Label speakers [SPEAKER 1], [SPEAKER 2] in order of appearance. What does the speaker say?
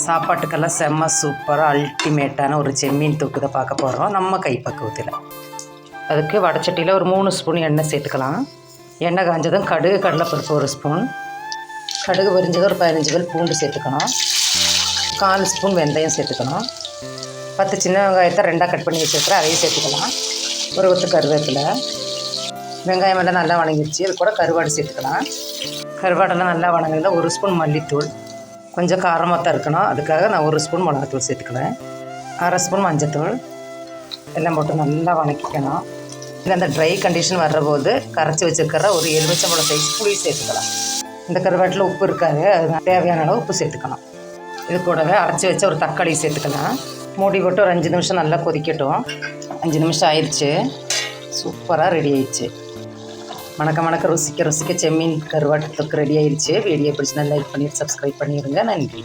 [SPEAKER 1] சாப்பாட்டுக்கெல்லாம் செம்ம சூப்பராக அல்டிமேட்டான ஒரு செம்மீன் தொக்கு தான் பார்க்க போகிறோம் நம்ம கைப்பக்குவத்தில். அதுக்கு வடச்சட்டியில் ஒரு 3 ஸ்பூன் எண்ணெய் சேர்த்துக்கலாம். எண்ணெய் காஞ்சதும் கடுகு கடலைப்பருப்பு 1 ஸ்பூன், கடுகு பொரிஞ்சதும் ஒரு 15 பல் பூண்டு சேர்த்துக்கணும். 1/4 ஸ்பூன் வெந்தயம் சேர்த்துக்கணும். 10 சின்ன வெங்காயத்தை 2ஆக கட் பண்ணி வச்சுருக்கிறேன், அதையும் சேர்த்துக்கலாம். ஒரு கொத்து கருவேப்பிலை. வெங்காயம் எல்லாம் நல்லா வணங்கிடுச்சு. அது கூட கருவாடு சேர்த்துக்கலாம். கருவாடெல்லாம் நல்லா வணங்கினா 1 ஸ்பூன் மல்லித்தூள், கொஞ்சம் காரமாக தான் இருக்கணும், அதுக்காக நான் 1 ஸ்பூன் மிளகாத்தூள் சேர்த்துக்குவேன். 1/2 ஸ்பூன் மஞ்சத்தூள் எல்லாம் போட்டு நல்லா வணக்கிக்கணும். இல்லை அந்த ட்ரை கண்டிஷன் வர்றபோது கரைச்சி வச்சுருக்கிற ஒரு எலுமிச்சம்பழம் சைஸ் புளி சேர்த்துக்கலாம். இந்த கருவாட்டில் உப்பு இருக்காது, அது தேவையான அளவு உப்பு சேர்த்துக்கணும். இது கூடவே அரைச்சி வச்ச ஒரு தக்காளி சேர்த்துக்கலாம். மூடி போட்டு ஒரு 5 நிமிஷம் நல்லா கொதிக்கட்டும். 5 நிமிஷம் ஆயிடுச்சு. சூப்பராக ரெடி ஆயிடுச்சு. மணக்க ருசிக்க செம்மீன் கருவாட்டு தொக்கு ரெடி ஆயிடுச்சு. வீடியோ பிடிச்சி நல்லா லைக் பண்ணிட்டு சப்ஸ்கிரைப் பண்ணிடுங்க. நன்றி.